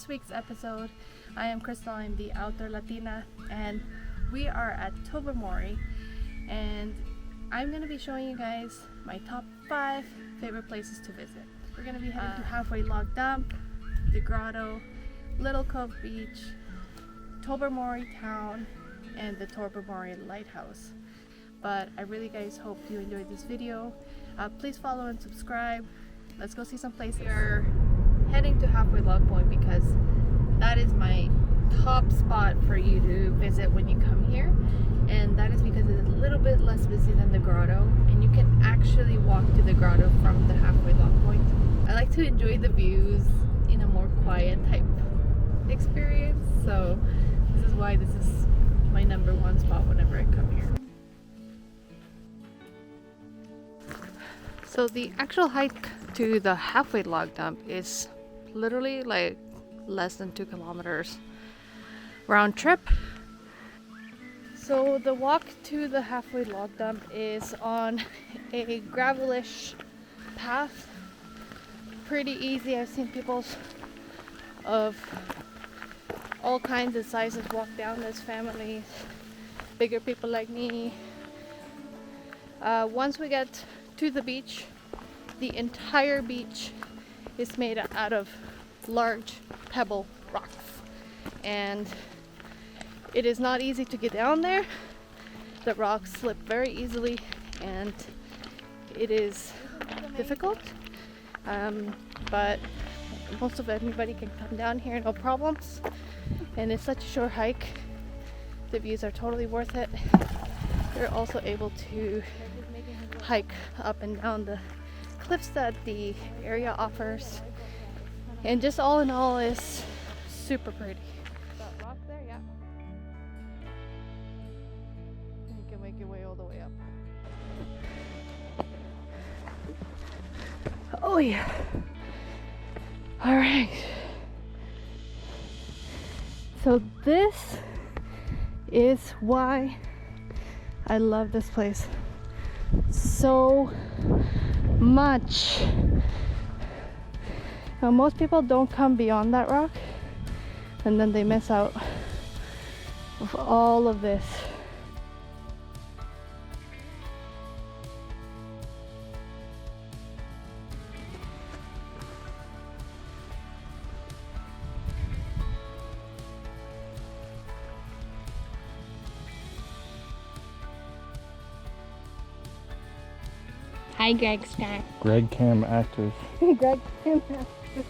week's episode. I am Crystal, I'm the Outdoor Latina, and we are at Tobermory, and I'm going to be showing you guys my top 5 favorite places to visit. We're going to be heading to Halfway Log Dump, the Grotto, Little Cove Beach, Tobermory Town, and the Tobermory Lighthouse. But I really guys hope you enjoyed this video. Please follow and subscribe. Let's go see some places. We're heading to Halfway Log Point because that is my top spot for you to visit when you come here, and that is because it's a little bit less busy than the Grotto, and you can actually walk to the Grotto from the Halfway Log Point. I like to enjoy the views in a more quiet type experience, so this is why this is my #1 spot whenever I come here. So the actual hike to the Halfway Log Dump is literally like less than 2 kilometers round trip. So the walk to the Halfway Log Dump is on a gravelish path. Pretty easy. I've seen people of all kinds of sizes walk down this, families, bigger people like me. Once we get to the beach, the entire beach is made out of large pebble rocks, and it is not easy to get down there. The rocks slip very easily and it is difficult, but most of anybody can come down here, no problems, and it's such a short hike. The views are totally worth it. You're also able to hike up and down the cliffs that the area offers, and just all in all is super pretty. That rock there, yeah. You can make your way all the way up. Oh yeah. All right. So this is why I love this place so much. Now, most people don't come beyond that rock, and then they miss out of all of this. Hi, Greg Scott. Greg Cam active. Greg Cam active.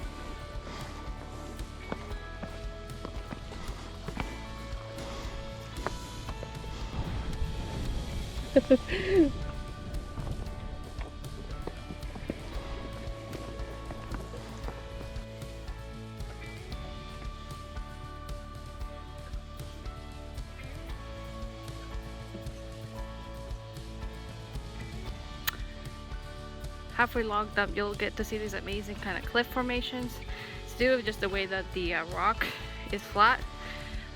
Halfway Log Dump, you'll get to see these amazing kind of cliff formations. It's due to just the way that the rock is flat.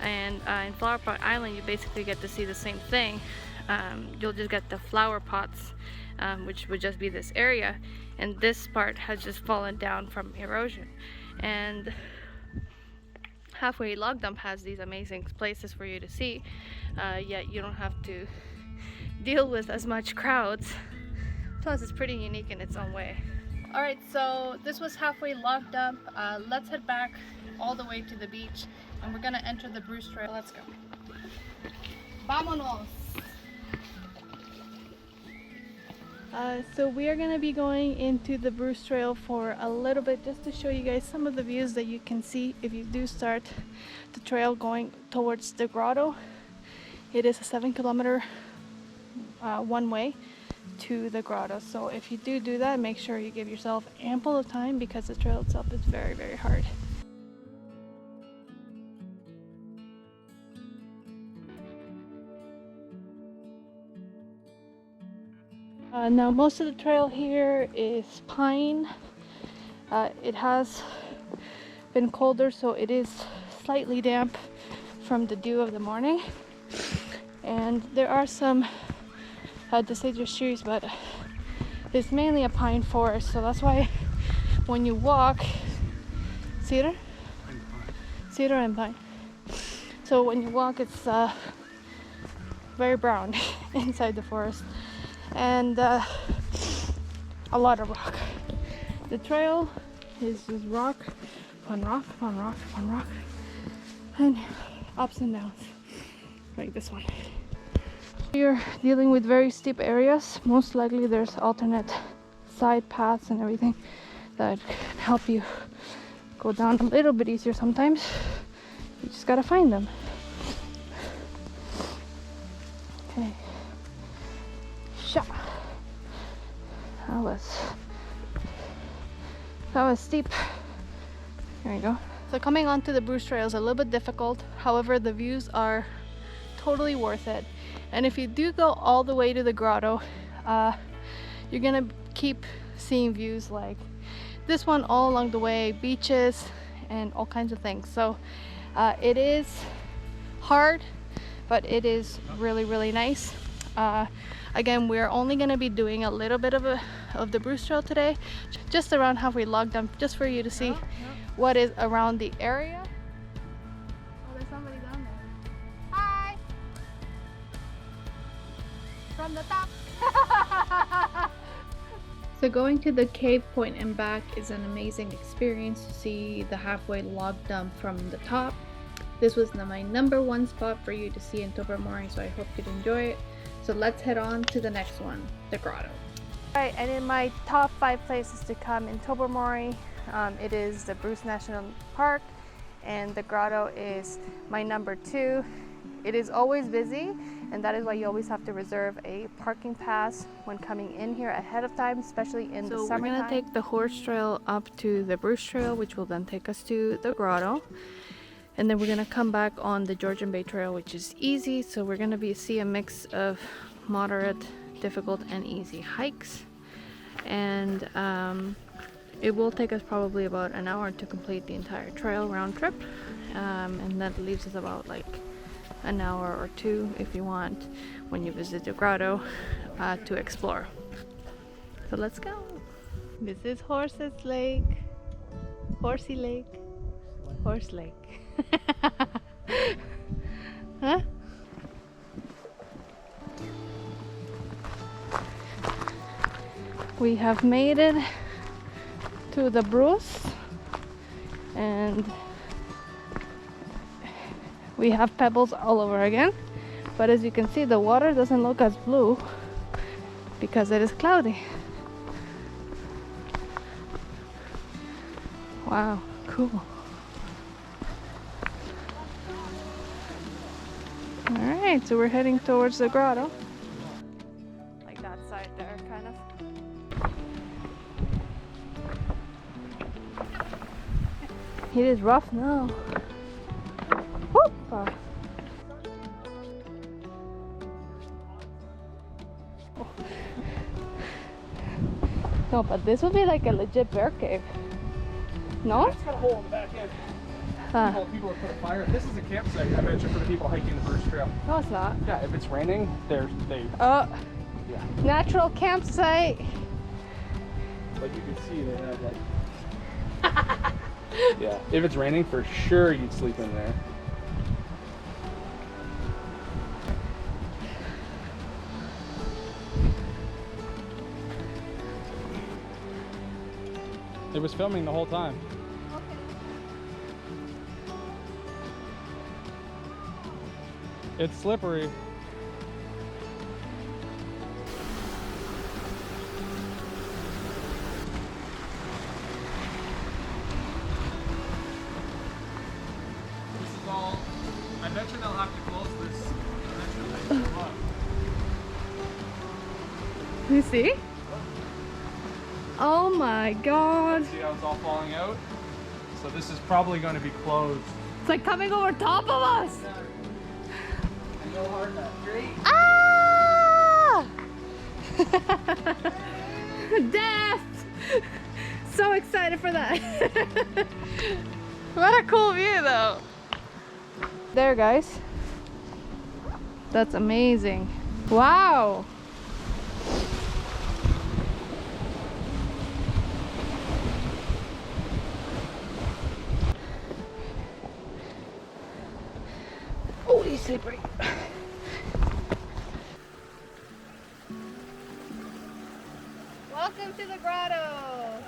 And in Flower Pot Island, you basically get to see the same thing. You'll just get the flower pots, which would just be this area, and this part has just fallen down from erosion. And Halfway Log Dump has these amazing places for you to see, yet you don't have to deal with as much crowds. Plus, it's pretty unique in its own way. Alright, so this was Halfway Log Dump. Let's head back all the way to the beach, and we're gonna enter the Bruce Trail. Let's go. Vámonos! So we are gonna be going into the Bruce Trail for a little bit, just to show you guys some of the views that you can see if you do start the trail going towards the Grotto. It is a 7-kilometer one way to the Grotto, so if you do that, make sure you give yourself ample of time because the trail itself is very, very hard. Now most of the trail here is pine. It has been colder, so it is slightly damp from the dew of the morning, and there are some deciduous trees, but it's mainly a pine forest, so that's why when you walk, cedar? cedar and pine. So when you walk, it's very brown inside the forest, and a lot of rock. The trail is just rock, upon rock, upon rock, upon rock, and ups and downs, like this one. You're dealing with very steep areas. Most likely there's alternate side paths and everything that can help you go down a little bit easier sometimes. You just gotta find them. Okay. Shot. That was steep. There you go. So coming onto the Bruce Trail is a little bit difficult. However, the views are totally worth it. And if you do go all the way to the grotto, you're gonna keep seeing views like this one all along the way, beaches and all kinds of things. So it is hard, but it is really, really nice. Again, we're only going to be doing a little bit of the Bruce Trail today, just around halfway log dump, just for you to see what is around the area. Oh, there's somebody down there. Hi! From the top! So going to the cave point and back is an amazing experience to see the halfway log dump from the top. This was my #1 spot for you to see in Tobermory, so I hope you'd enjoy it. So let's head on to the next one, the grotto. Alright, and in my top 5 places to come in Tobermory, it is the Bruce National Park, and the grotto is my #2. It is always busy, and that is why you always have to reserve a parking pass when coming in here ahead of time, especially in the summertime. So we're gonna take the horse trail up to the Bruce Trail, which will then take us to the grotto. And then we're gonna come back on the Georgian Bay Trail, which is easy. So we're gonna see a mix of moderate, difficult, and easy hikes. And it will take us probably about an hour to complete the entire trail round trip. And that leaves us about like an hour or 2 if you want when you visit the grotto to explore. So let's go. This is Horses Lake, Horsey Lake, Horse Lake. Huh? We have made it to the Bruce, and we have pebbles all over again, but as you can see, the water doesn't look as blue because it is cloudy. Wow, cool. Alright, so we're heading towards the grotto. Like that side there, kind of. It is rough now. Whoop! No, but this would be like a legit bear cave. No? It's got a hole in the back end. People have put a fire. This is a campsite, I mentioned, for the people hiking the Bruce Trail. No, it's not. Yeah, if it's raining, they. Oh. Yeah. Natural campsite. Like you can see, they have like. Yeah. If it's raining, for sure you'd sleep in there. It was filming the whole time. It's slippery. This is all. I bet you they'll have to close this eventually. You see? Oh my god. See how it's all falling out? So this is probably going to be closed. It's like coming over top of us. Go hard now. Great. Ah! Death! So excited for that. What a cool view though. There guys. That's amazing. Wow. pretty slippery. Welcome to the grotto!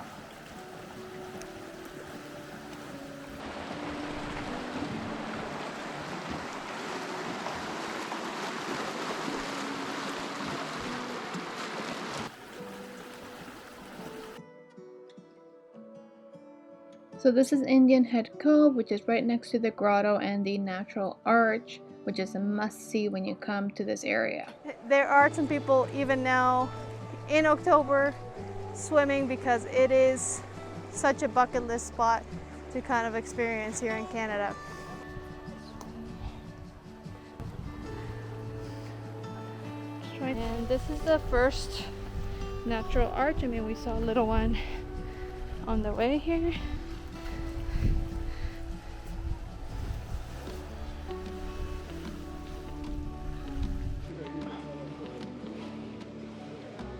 So this is Indian Head Cove, which is right next to the grotto, and the natural arch, which is a must-see when you come to this area. There are some people even now in October swimming because it is such a bucket list spot to kind of experience here in Canada. And this is the first natural arch. I mean, we saw a little one on the way here.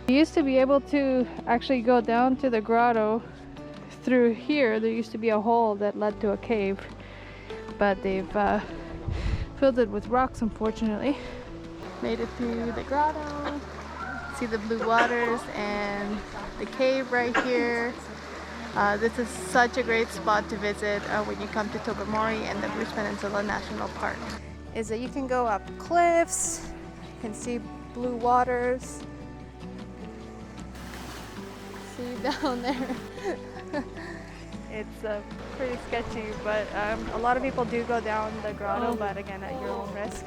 You used to be able to actually go down to the grotto through here. There used to be a hole that led to a cave, but they've filled it with rocks, unfortunately. Made it through the grotto. See the blue waters and the cave right here. This is such a great spot to visit when you come to Tobermory and the Bruce Penninsula National Park. Is that you can go up cliffs, you can see blue waters. See down there. It's pretty sketchy, but a lot of people do go down the grotto, but again at your own risk.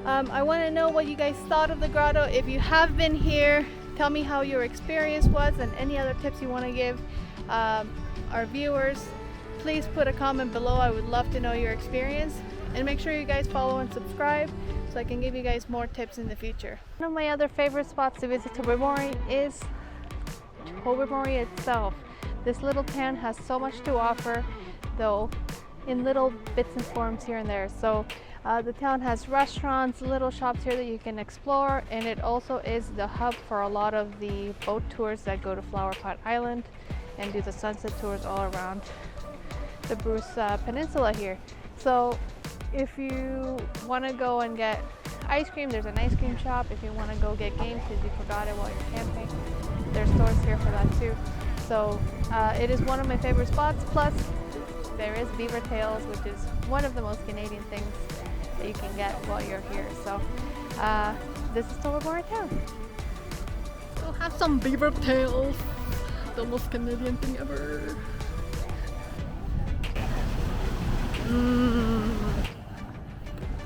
I want to know what you guys thought of the grotto. If you have been here, tell me how your experience was and any other tips you want to give our viewers. Please put a comment below. I would love to know your experience. And make sure you guys follow and subscribe so I can give you guys more tips in the future. One of my other favorite spots to visit Tobermory is Tobermory itself. This little town has so much to offer, though, in little bits and forms here and there. So the town has restaurants, little shops here that you can explore, and it also is the hub for a lot of the boat tours that go to Flower Pot Island and do the sunset tours all around the Bruce Peninsula here. So if you want to go and get ice cream, there's an ice cream shop. If you want to go get games because you forgot it while you're camping, there's stores here for that too. So it is one of my favorite spots. Plus, there is beaver tails, which is one of the most Canadian things that you can get while you're here. So this is Tobermory Town. We'll have some beaver tails, the most Canadian thing ever.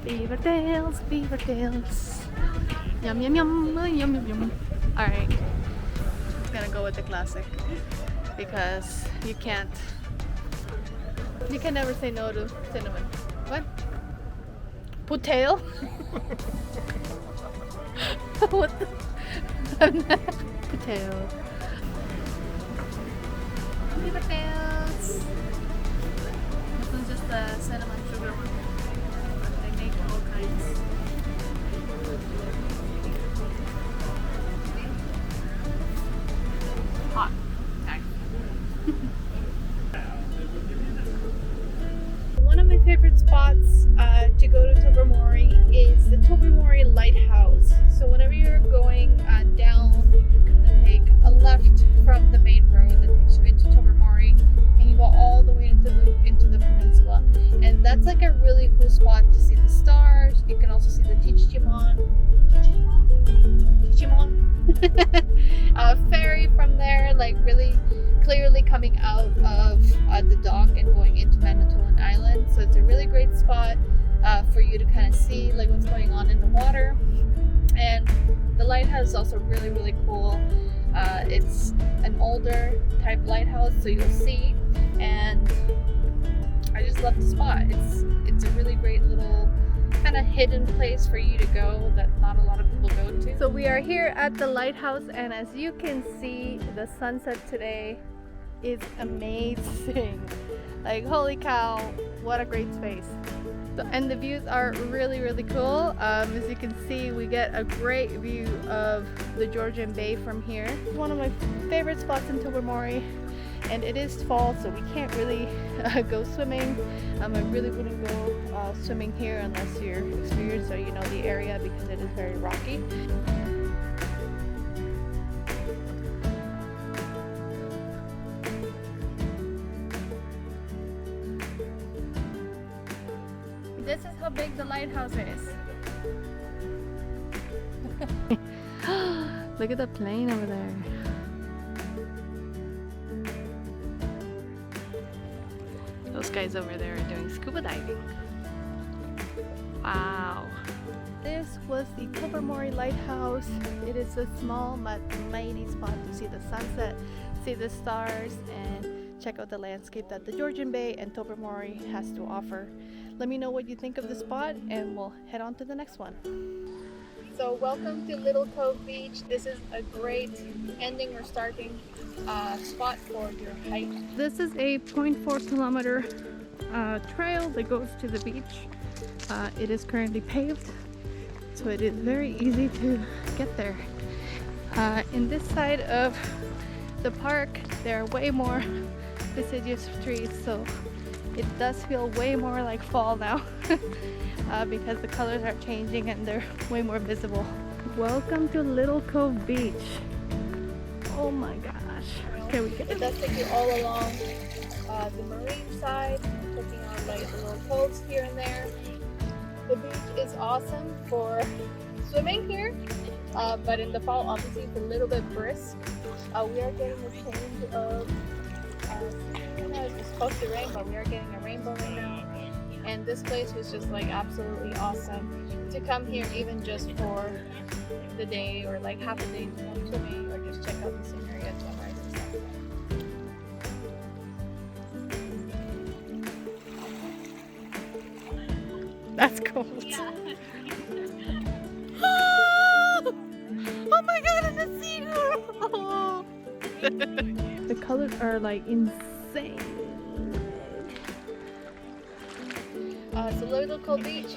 Beaver tails, beaver tails. Yum, yum, yum, yum, yum, yum. Alright, it's gonna go with the classic because you can never say no to cinnamon. What? Puttail? What the? Puttail. Beaver tails. This one's just the cinnamon sugar one. They make all kinds. Hot. Nice. One of my favorite spots to go to Tobermory is the Tobermory Lighthouse. So whenever you're going down, you can kind of take a left from the main road that takes you into Tobermory, and you go all the way into the peninsula. And that's like a really cool spot to see the stars. You can also see the Chichimon ferry from there, like really clearly coming out of the dock and going into Manitoulin Island. So it's a really great spot for you to kind of see like what's going on in the water. And the lighthouse is also really, really cool. It's an older type lighthouse, so you'll see, and I just love the spot. It's a really great little kind of hidden place for you to go that not a lot of people go to. So we are here at the lighthouse, and as you can see, the sunset today is amazing. Like, holy cow, what a great space. So, and the views are really, really cool. As you can see, we get a great view of the Georgian Bay from here. One of my favorite spots in Tobermory and it is fall, so we can't really go swimming. I really wouldn't go swimming here unless you're experienced or you know the area, because it is very rocky. This is how big the lighthouse is. Look at the plane over there. Those guys over there are doing scuba diving. Wow. This was the Tobermory Lighthouse. It is a small but mighty spot to see the sunset, see the stars, and check out the landscape that the Georgian Bay and Tobermory has to offer. Let me know what you think of the spot, and we'll head on to the next one. So welcome to Little Cove Beach. This is a great ending or starting spot for your hike. This is a 0.4 kilometer trail that goes to the beach. It is currently paved, so it is very easy to get there. In this side of the park, there are way more deciduous trees, so it does feel way more like fall now. Because the colors are changing and they're way more visible. Welcome to Little Cove Beach. Oh my gosh. Here we go. It does take you all along the marine side, checking out like the little coves here and there. The beach is awesome for swimming here, but in the fall obviously it's a little bit brisk. We are getting a change of it's supposed to rain, but we are getting a rainbow right now. And this place was just like absolutely awesome to come here, even just for the day or like half a day to come swimming or just check out the scenery at sunrise and stuff. That's cold. Yeah. Oh my god, and the sea! Oh. The colors are like insane. It's a Little Cove Beach,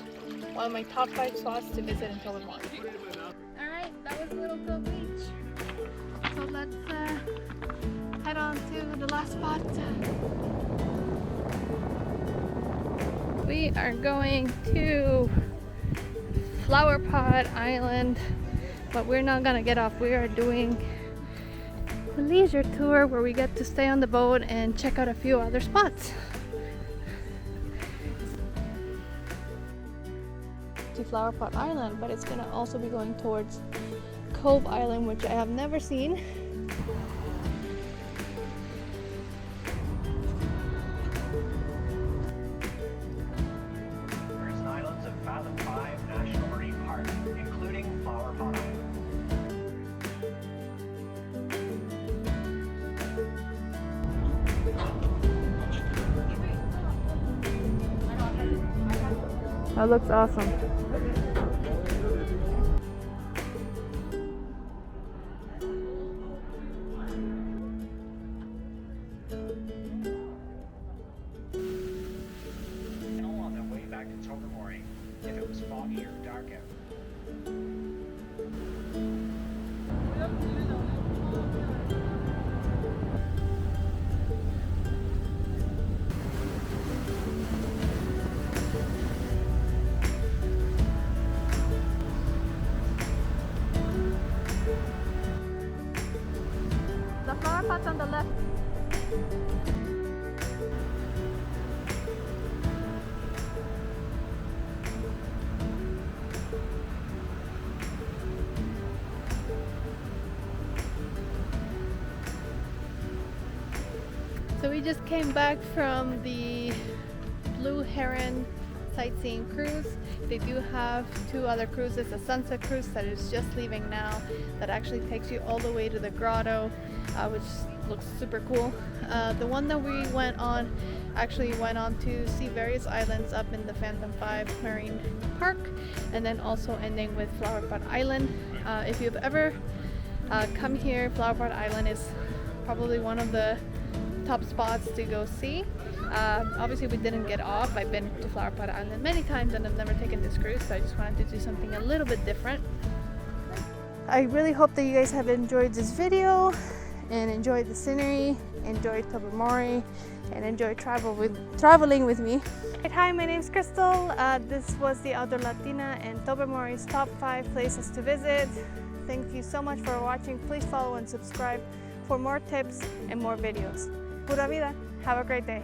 one of my top 5 spots to visit in Tobermory. Alright, that was Little Cove Beach. So let's head on to the last spot. We are going to Flower Pot Island, but we're not gonna get off. We are doing a leisure tour where we get to stay on the boat and check out a few other spots. To Flower Pot Island, but it's gonna also be going towards Cove Island, which I have never seen. First islands of Fathom 5 National Marine Park, including Flower Pot Island. That looks awesome. On their way back to Tobermory, if it was foggy or dark out. The flower pot's on the left. So we just came back from the Blue Heron sightseeing cruise. They do have 2 other cruises, a sunset cruise that is just leaving now that actually takes you all the way to the grotto, which looks super cool. The one that we went on actually went on to see various islands up in the Fathom 5 Marine Park, and then also ending with Flower Pot Island. If you've ever come here, Flower Pot Island is probably one of the top spots to go see. Obviously we didn't get off. I've been to Flower Pot Island many times and I've never taken this cruise, so I just wanted to do something a little bit different. I really hope that you guys have enjoyed this video, and enjoy the scenery, enjoy Tobermory, and enjoy traveling with me. Hi, my name is Crystal. This was the Outdoor Latina and Tobermory's top 5 places to visit. Thank you so much for watching. Please follow and subscribe for more tips and more videos. Pura vida. Have a great day.